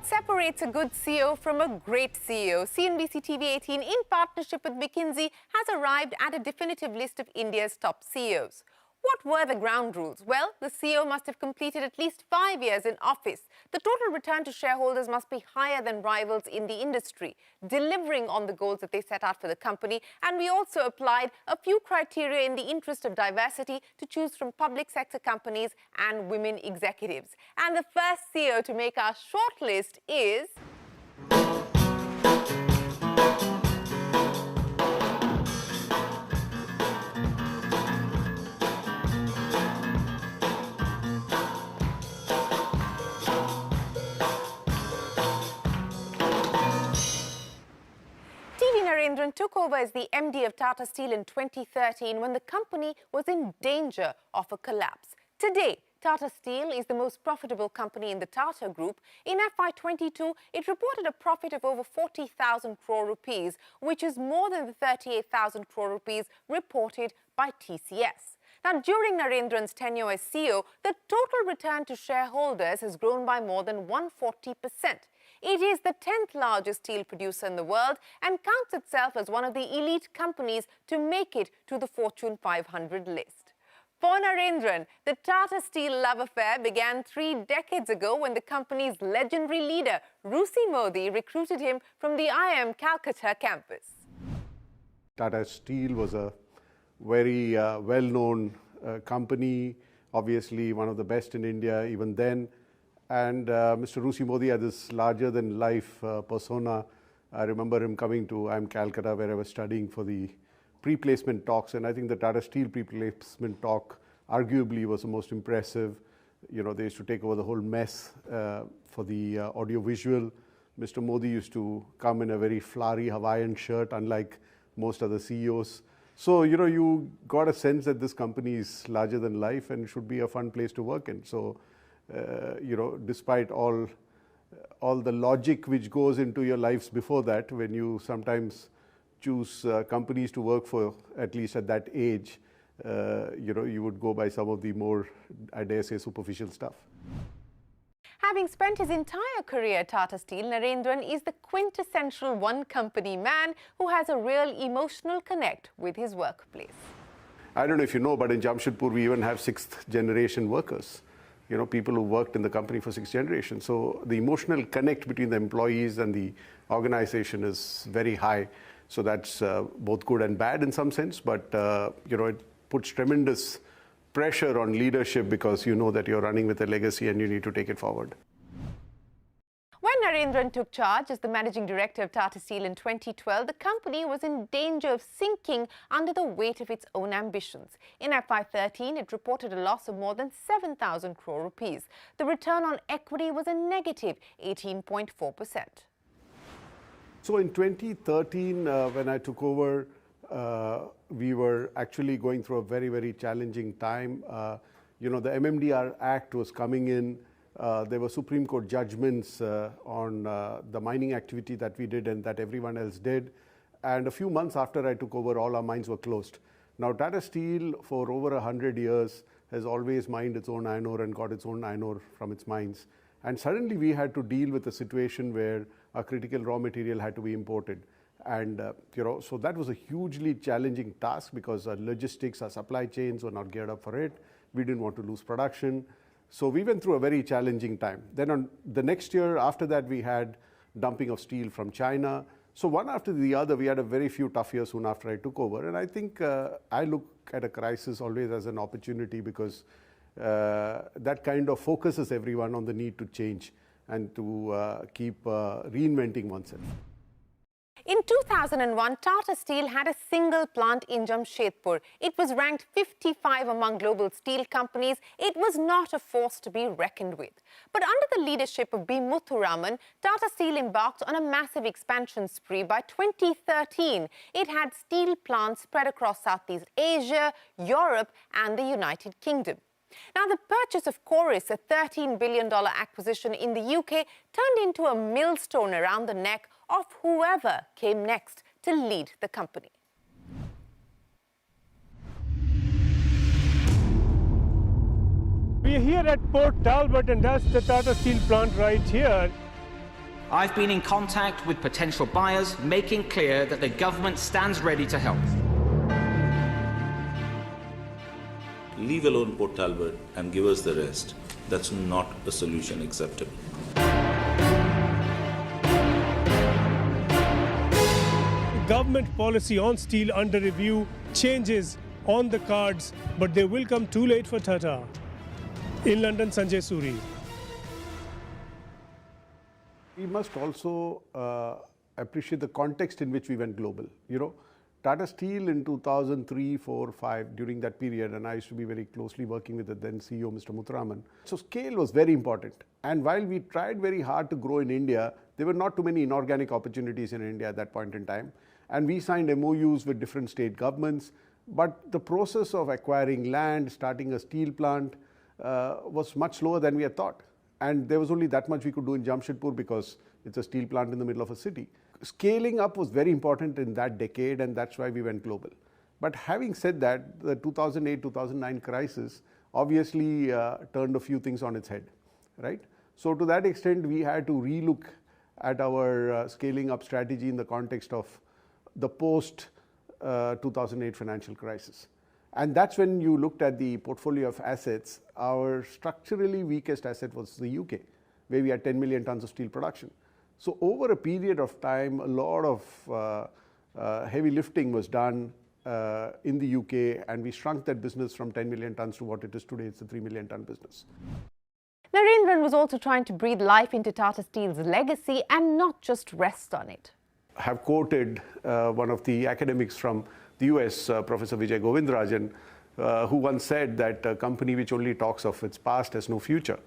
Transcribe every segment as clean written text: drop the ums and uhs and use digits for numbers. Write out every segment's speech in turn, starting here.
What separates a good CEO from a great CEO? CNBC TV-18, in partnership with McKinsey, has arrived at a definitive list of India's top CEOs. What were the ground rules? Well, the CEO must have completed at least 5 years in office. The total return to shareholders must be higher than rivals in the industry, delivering on the goals that they set out for the company. And we also applied a few criteria in the interest of diversity to choose from public sector companies and women executives. And the first CEO to make our shortlist is... Narendran took over as the MD of Tata Steel in 2013 when the company was in danger of a collapse. Today, Tata Steel is the most profitable company in the Tata Group. In FY22, it reported a profit of over 40,000 crore rupees, which is more than the 38,000 crore rupees reported by TCS. Now, during Narendran's tenure as CEO, the total return to shareholders has grown by more than 140%. It is the 10th largest steel producer in the world and counts itself as one of the elite companies to make it to the Fortune 500 list. For Narendran, the Tata Steel love affair began 3 decades ago when the company's legendary leader, Rusi Modi, recruited him from the IIM Calcutta campus. Tata Steel was a very well-known company, obviously one of the best in India even then. And Mr. Rusi Modi had this larger-than-life persona. I remember him coming to IIM Calcutta, where I was studying for the pre-placement talks. And I think the Tata Steel pre-placement talk arguably was the most impressive. You know, they used to take over the whole mess for the audio-visual. Mr. Modi used to come in a very flowery Hawaiian shirt, unlike most other CEOs. So, you know, you got a sense that this company is larger than life and should be a fun place to work in. So, you know, despite all the logic which goes into your lives before that, when you sometimes choose companies to work for, at least at that age, you know, you would go by some of the more, I dare say, superficial stuff. Having spent his entire career at Tata Steel, Narendran is the quintessential one-company man who has a real emotional connect with his workplace. I don't know if you know, but in Jamshedpur, we even have 6th-generation workers. You know, people who worked in the company for 6 generations. So the emotional connect between the employees and the organization is very high. So that's both good and bad in some sense, but you know, it puts tremendous pressure on leadership because you know that you're running with a legacy and you need to take it forward. When Narendran took charge as the managing director of Tata Steel in 2012, the company was in danger of sinking under the weight of its own ambitions. In FY13, it reported a loss of more than 7,000 crore rupees. The return on equity was a negative 18.4%. So in 2013, when I took over, we were actually going through a very, very challenging time. You know, the MMDR Act was coming in. There were Supreme Court judgments on the mining activity that we did and that everyone else did. And a few months after I took over, all our mines were closed. Now, Tata Steel, for over 100 years, has always mined its own iron ore and got its own iron ore from its mines. And suddenly we had to deal with a situation where a critical raw material had to be imported. And, you know, so that was a hugely challenging task because our logistics, our supply chains were not geared up for it. We didn't want to lose production. So we went through a very challenging time. Then on the next year after that, we had dumping of steel from China. So one after the other, we had a very few tough years soon after I took over. And I think I look at a crisis always as an opportunity because that kind of focuses everyone on the need to change and to keep reinventing oneself. In 2001, Tata Steel had a single plant in Jamshedpur. It was ranked 55 among global steel companies. It was not a force to be reckoned with. But under the leadership of B. Muthuraman, Tata Steel embarked on a massive expansion spree. By 2013, it had steel plants spread across Southeast Asia, Europe, and the United Kingdom. Now, the purchase of Chorus, a $13 billion acquisition in the UK, turned into a millstone around the neck of whoever came next to lead the company. We are here at Port Talbot, and that's the Tata Steel plant right here. I've been in contact with potential buyers, making clear that the government stands ready to help. Leave alone Port Talbot and give us the rest. That's not a solution acceptable. Government policy on steel under review, changes on the cards, but they will come too late for Tata. In London, Sanjay Suri. We must also appreciate the context in which we went global. You know, Tata Steel in 2003, 4, 5, during that period, and I used to be very closely working with the then CEO, Mr. Muthuraman. So scale was very important. And while we tried very hard to grow in India, there were not too many inorganic opportunities in India at that point in time. And we signed MOUs with different state governments. But the process of acquiring land, starting a steel plant, was much slower than we had thought. And there was only that much we could do in Jamshedpur because it's a steel plant in the middle of a city. Scaling up was very important in that decade, and that's why we went global. But having said that, the 2008-2009 crisis obviously turned a few things on its head, right? So to that extent, we had to relook at our scaling up strategy in the context of the post-2008 financial crisis. And that's when you looked at the portfolio of assets. Our structurally weakest asset was the UK, where we had 10 million tons of steel production. So over a period of time, a lot of heavy lifting was done in the UK, and we shrunk that business from 10 million tons to what it is today. It's a 3 million ton business. Narendran was also trying to breathe life into Tata Steel's legacy and not just rest on it. I have quoted one of the academics from the US, Professor Vijay Govindarajan, who once said that a company which only talks of its past has no future.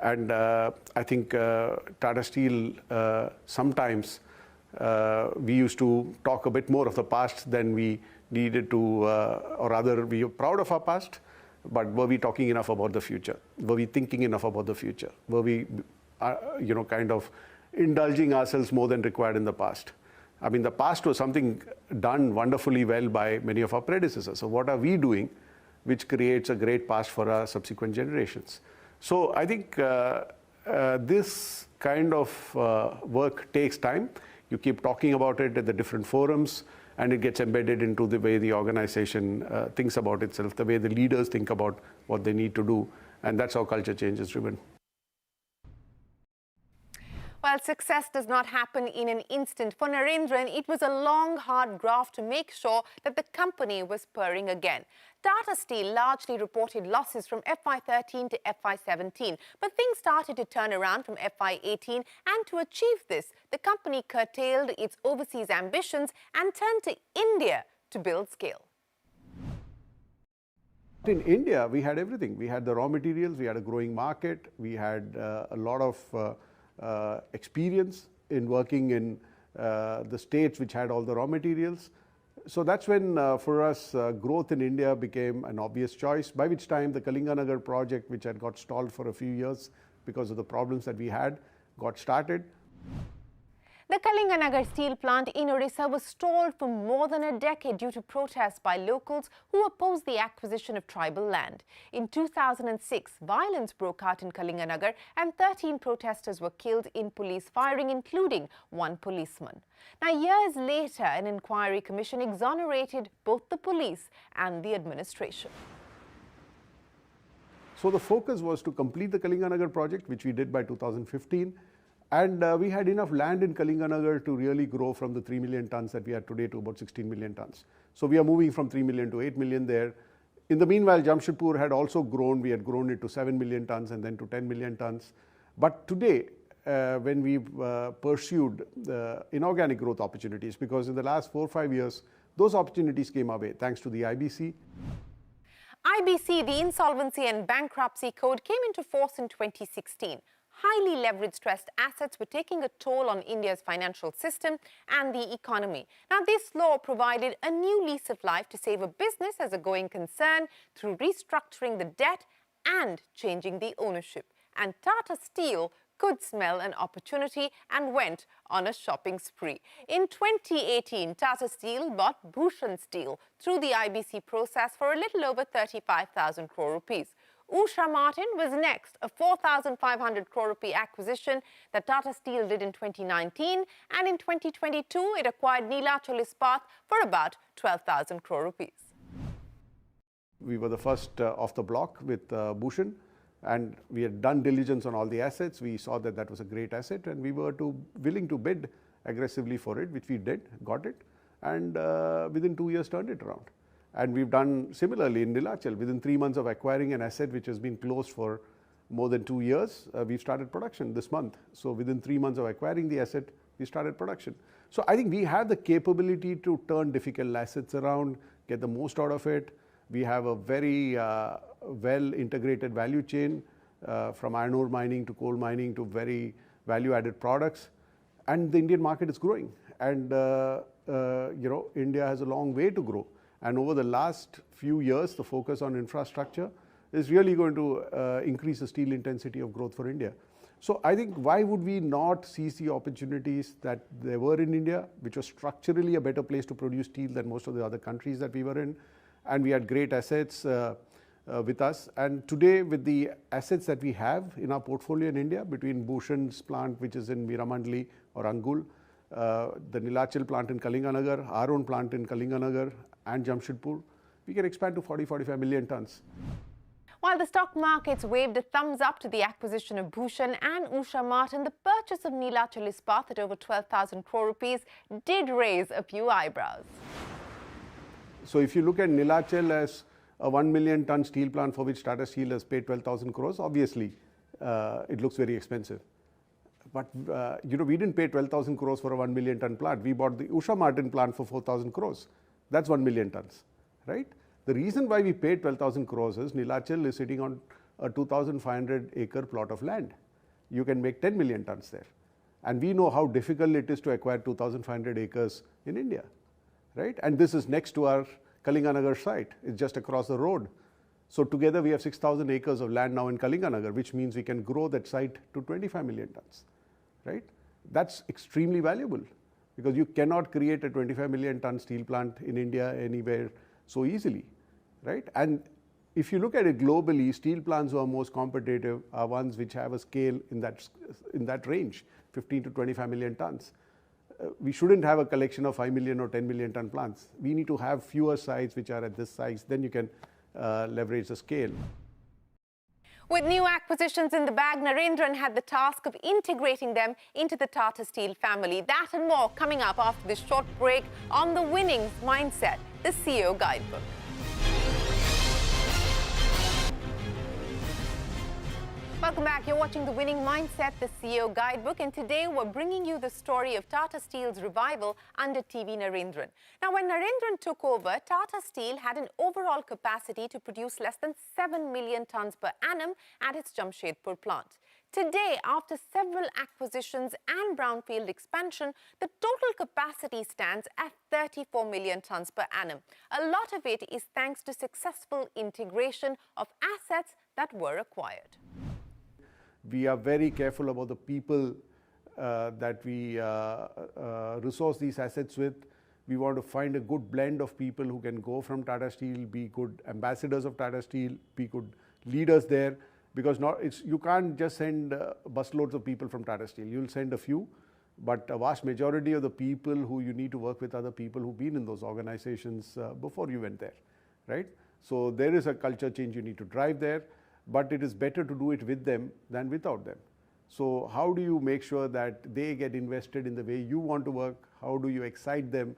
And I think Tata Steel, sometimes we used to talk a bit more of the past than we needed to, or rather we are proud of our past, but were we talking enough about the future? Were we thinking enough about the future? Were we, kind of indulging ourselves more than required in the past? I mean, the past was something done wonderfully well by many of our predecessors. So what are we doing which creates a great past for our subsequent generations? So I think this kind of work takes time. You keep talking about it at the different forums, and it gets embedded into the way the organization thinks about itself, the way the leaders think about what they need to do, and that's how culture change is driven. While success does not happen in an instant, for Narendran, it was a long, hard graft to make sure that the company was purring again. Tata Steel largely reported losses from FY13 to FY17, but things started to turn around from FY18, and to achieve this, the company curtailed its overseas ambitions and turned to India to build scale. In India, we had everything. We had the raw materials, we had a growing market, we had a lot of experience in working in the states which had all the raw materials. So that's when, for us, growth in India became an obvious choice, by which time the Kalinganagar project, which had got stalled for a few years because of the problems that we had, got started. The Kalinganagar steel plant in Odisha was stalled for more than a decade due to protests by locals who opposed the acquisition of tribal land. In 2006, violence broke out in Kalinganagar and 13 protesters were killed in police firing, including one policeman. Now, years later, an inquiry commission exonerated both the police and the administration. So the focus was to complete the Kalinganagar project, which we did by 2015. And we had enough land in Kalinganagar to really grow from the 3 million tons that we are today to about 16 million tons. So we are moving from 3 million to 8 million there. In the meanwhile, Jamshedpur had also grown. We had grown it to 7 million tons and then to 10 million tons. But today, when we pursued the inorganic growth opportunities, because in the last 4 or 5 years, those opportunities came our way, thanks to the IBC. IBC, the Insolvency and Bankruptcy Code, came into force in 2016. Highly leveraged stressed assets were taking a toll on India's financial system and the economy. Now, this law provided a new lease of life to save a business as a going concern through restructuring the debt and changing the ownership. And Tata Steel could smell an opportunity and went on a shopping spree. In 2018, Tata Steel bought Bhushan Steel through the IBC process for a little over 35,000 crore rupees. Usha Martin was next, a 4,500 crore rupee acquisition that Tata Steel did in 2019, and in 2022 it acquired Neelachal Ispat for about 12,000 crore rupees. We were the first off the block with Bhushan, and we had done diligence on all the assets. We saw that that was a great asset, and we were willing to bid aggressively for it, which we did, got it, and within 2 years turned it around. And we've done similarly in Neelachal. Within 3 months of acquiring an asset which has been closed for more than 2 years, we've started production this month. So within 3 months of acquiring the asset, we started production. So I think we have the capability to turn difficult assets around, get the most out of it. We have a very well integrated value chain from iron ore mining to coal mining to very value added products. And the Indian market is growing. And India has a long way to grow. And over the last few years, the focus on infrastructure is really going to increase the steel intensity of growth for India. So I think why would we not seize the opportunities that there were in India, which was structurally a better place to produce steel than most of the other countries that we were in. And we had great assets with us. And today, with the assets that we have in our portfolio in India, between Bhushan's plant, which is in Meramandali or Angul, the Neelachal plant in Kalinganagar, our own plant in Kalinganagar and Jamshedpur, we can expand to 40-45 million tons. While the stock markets waved a thumbs up to the acquisition of Bhushan and Usha Martin, the purchase of Neelachal Ispat at over 12,000 crore rupees did raise a few eyebrows. So if you look at Neelachal as a 1 million ton steel plant for which Tata Steel has paid 12,000 crores, obviously it looks very expensive. But we didn't pay 12,000 crores for a 1 million ton plant. We bought the Usha Martin plant for 4,000 crores. That's 1 million tons, right? The reason why we paid 12,000 crores is Neelachal is sitting on a 2,500 acre plot of land. You can make 10 million tons there. And we know how difficult it is to acquire 2,500 acres in India, right? And this is next to our Kalinganagar site. It's just across the road. So together we have 6,000 acres of land now in Kalinganagar, which means we can grow that site to 25 million tons, right? That's extremely valuable because you cannot create a 25 million ton steel plant in India anywhere so easily, right? And if you look at it globally, steel plants who are most competitive are ones which have a scale in that range, 15 to 25 million tons. We shouldn't have a collection of 5 million or 10 million ton plants. We need to have fewer sites which are at this size, then you can leverage the scale. With new acquisitions in the bag, Narendran had the task of integrating them into the Tata Steel family. That and more coming up after this short break on the winning mindset, the CEO Guidebook. Welcome back. You're watching The Winning Mindset, the CEO Guidebook, and today we're bringing you the story of Tata Steel's revival under TV Narendran. Now, when Narendran took over, Tata Steel had an overall capacity to produce less than 7 million tons per annum at its Jamshedpur plant. Today, after several acquisitions and brownfield expansion, the total capacity stands at 34 million tons per annum. A lot of it is thanks to successful integration of assets that were acquired. We are very careful about the people that we resource these assets with. We want to find a good blend of people who can go from Tata Steel, be good ambassadors of Tata Steel, be good leaders there. Because you can't just send busloads of people from Tata Steel. You'll send a few, but a vast majority of the people who you need to work with are the people who've been in those organizations before you went there, right? So there is a culture change you need to drive there. But it is better to do it with them than without them. So how do you make sure that they get invested in the way you want to work? How do you excite them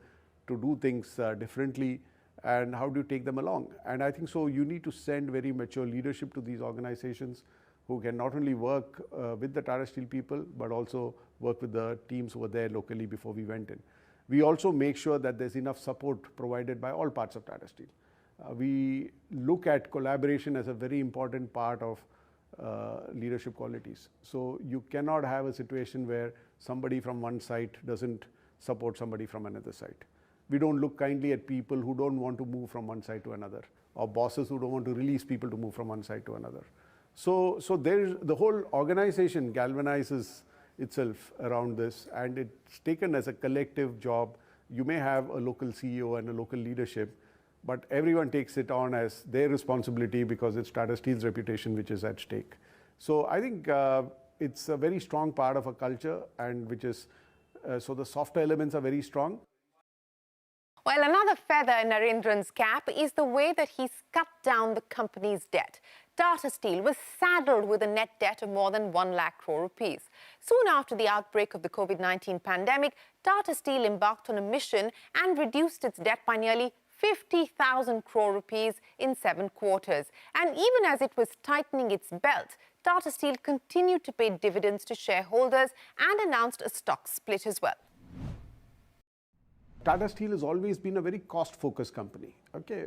to do things differently? And how do you take them along? And I think so you need to send very mature leadership to these organizations who can not only work with the Tata Steel people, but also work with the teams who were there locally before we went in. We also make sure that there's enough support provided by all parts of Tata Steel. We look at collaboration as a very important part of leadership qualities. So you cannot have a situation where somebody from one site doesn't support somebody from another site. We don't look kindly at people who don't want to move from one side to another, or bosses who don't want to release people to move from one side to another. So the whole organization galvanizes itself around this, and it's taken as a collective job. You may have a local CEO and a local leadership, but everyone takes it on as their responsibility because it's Tata Steel's reputation which is at stake. So I think it's a very strong part of a culture, and which is, so the softer elements are very strong. Well, another feather in Narendran's cap is the way that he's cut down the company's debt. Tata Steel was saddled with a net debt of more than 1 lakh crore rupees. Soon after the outbreak of the COVID-19 pandemic, Tata Steel embarked on a mission and reduced its debt by nearly 50,000 crore rupees in 7 quarters. And even as it was tightening its belt, Tata Steel continued to pay dividends to shareholders and announced a stock split as well. Tata Steel has always been a very cost-focused company. Okay,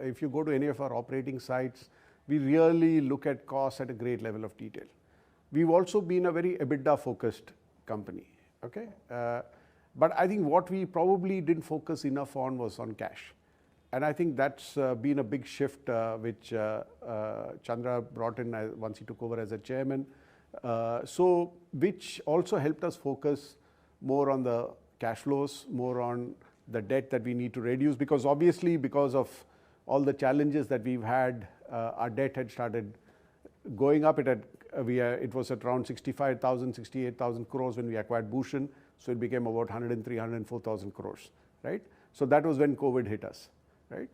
if you go to any of our operating sites, we really look at costs at a great level of detail. We've also been a very EBITDA-focused company. Okay, but I think what we probably didn't focus enough on was on cash, and I think that's been a big shift which Chandra brought in once he took over as a chairman. So which also helped us focus more on the cash flows, more on the debt that we need to reduce, because obviously because of all the challenges that we've had, our debt had started going up. It was at around 65,000, 68,000 crores when we acquired Bhushan, so it became about 103, 104,000 crores, right? So that was when COVID hit us, right?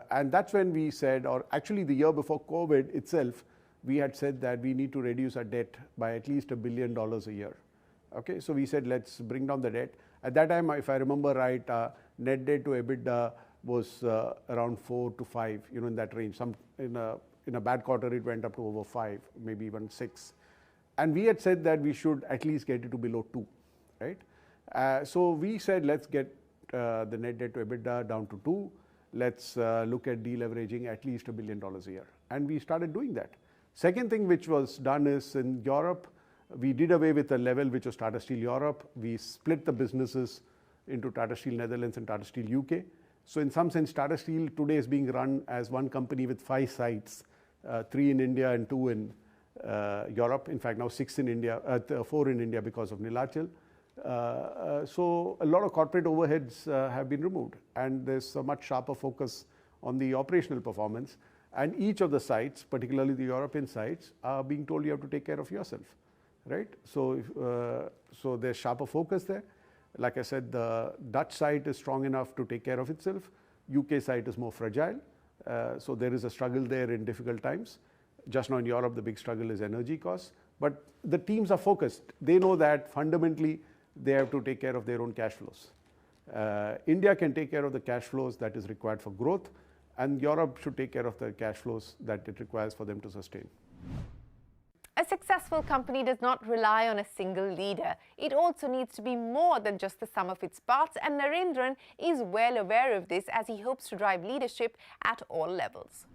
And that's when we said, or actually the year before COVID itself, we had said that we need to reduce our debt by at least $1 billion a year. Okay, so we said, let's bring down the debt. At that time, if I remember right, net debt to EBITDA was around 4 to 5, in that range. In a bad quarter, it went up to over 5, maybe even 6. And we had said that we should at least get it to below 2, right? So we said, let's get the net debt to EBITDA down to 2. Let's look at deleveraging at least $1 billion a year. And we started doing that. Second thing which was done is in Europe, we did away with a level which was Tata Steel Europe. We split the businesses into Tata Steel Netherlands and Tata Steel UK. So in some sense, Tata Steel today is being run as one company with 5 sites, 3 in India and 2 in Europe. In fact, now 6 in India, 4 in India because of Nilachal. So a lot of corporate overheads have been removed, and there's a much sharper focus on the operational performance. And each of the sites, particularly the European sites, are being told you have to take care of yourself. Right, so so there's sharper focus there. Like I said, the Dutch site is strong enough to take care of itself. UK site is more fragile, so there is a struggle there in difficult times. Just now in Europe, the big struggle is energy costs. But the teams are focused. They know that fundamentally they have to take care of their own cash flows. India can take care of the cash flows that is required for growth, and Europe should take care of the cash flows that it requires for them to sustain. A successful company does not rely on a single leader. It also needs to be more than just the sum of its parts, and Narendran is well aware of this as he hopes to drive leadership at all levels.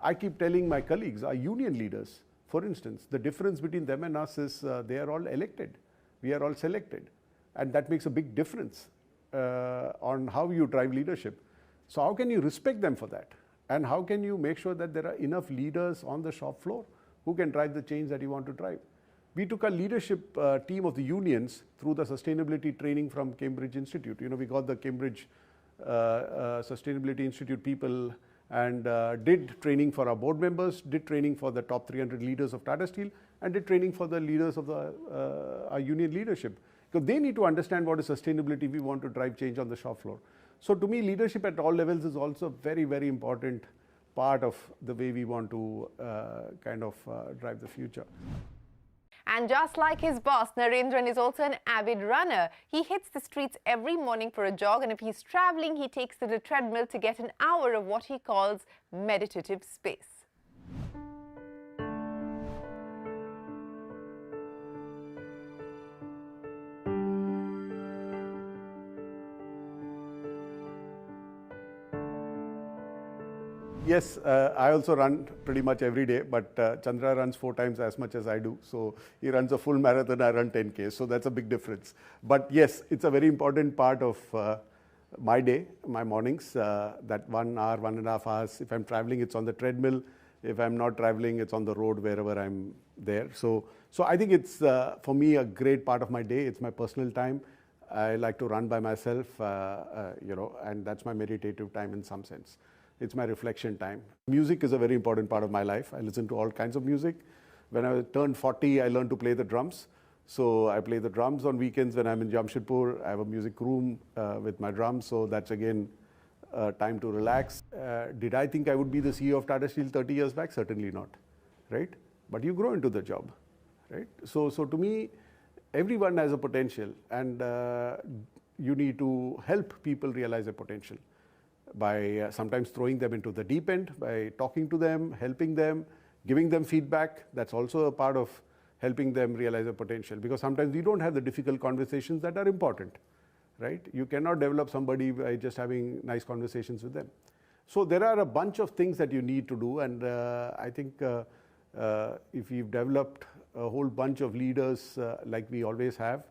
I keep telling my colleagues, our union leaders, for instance, the difference between them and us is they are all elected. We are all selected. And that makes a big difference on how you drive leadership. So how can you respect them for that? And how can you make sure that there are enough leaders on the shop floor who can drive the change that you want to drive? We took a leadership team of the unions through the sustainability training from Cambridge Institute. We got the Cambridge Sustainability Institute people and did training for our board members, did training for the top 300 leaders of Tata Steel, and did training for the leaders of our union leadership. Because they need to understand what is sustainability we want to drive change on the shop floor. So to me, leadership at all levels is also a very, very important part of the way we want to drive the future. And just like his boss, Narendran is also an avid runner. He hits the streets every morning for a jog, and if he's traveling, he takes to the treadmill to get an hour of what he calls meditative space. Yes, I also run pretty much every day, but Chandra runs 4 times as much as I do. So he runs a full marathon, I run 10K. So that's a big difference. But yes, it's a very important part of my day, my mornings, that 1 hour, 1.5 hours. If I'm traveling, it's on the treadmill. If I'm not traveling, it's on the road wherever I'm there. So I think it's, for me, a great part of my day. It's my personal time. I like to run by myself, and that's my meditative time in some sense. It's my reflection time. Music is a very important part of my life. I listen to all kinds of music. When I turned 40, I learned to play the drums. So I play the drums on weekends when I'm in Jamshedpur. I have a music room with my drums, so that's again time to relax. Did I think I would be the CEO of Tata Steel 30 years back? Certainly not, right? But you grow into the job, right? So to me, everyone has a potential, and you need to help people realize their potential by sometimes throwing them into the deep end, by talking to them, helping them, giving them feedback. That's also a part of helping them realize their potential, because sometimes we don't have the difficult conversations that are important, right? You cannot develop somebody by just having nice conversations with them. So there are a bunch of things that you need to do, and I think if we've developed a whole bunch of leaders like we always have,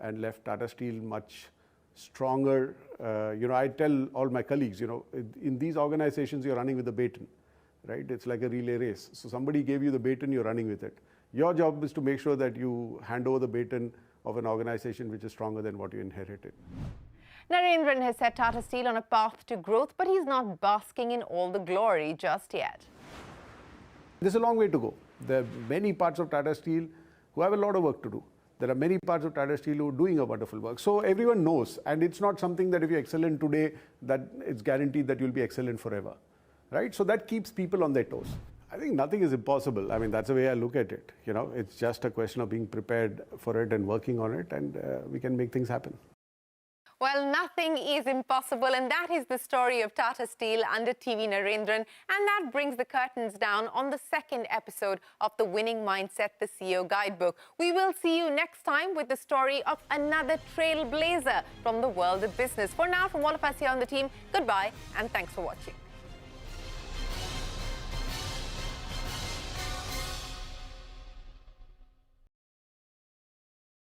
and left Tata Steel much stronger. I tell all my colleagues, in these organizations, you're running with the baton, right? It's like a relay race. So somebody gave you the baton, you're running with it. Your job is to make sure that you hand over the baton of an organization which is stronger than what you inherited. Narendran has set Tata Steel on a path to growth, but he's not basking in all the glory just yet. There's a long way to go. There are many parts of Tata Steel who have a lot of work to do. There are many parts of Tata Steel who are doing a wonderful work. So everyone knows, and it's not something that if you're excellent today, that it's guaranteed that you'll be excellent forever, right? So that keeps people on their toes. I think nothing is impossible. I mean, that's the way I look at it. It's just a question of being prepared for it and working on it, and we can make things happen. Well, nothing is impossible, and that is the story of Tata Steel under TV Narendran. And that brings the curtains down on the second episode of The Winning Mindset, the CEO Guidebook. We will see you next time with the story of another trailblazer from the world of business. For now, from all of us here on the team, goodbye and thanks for watching.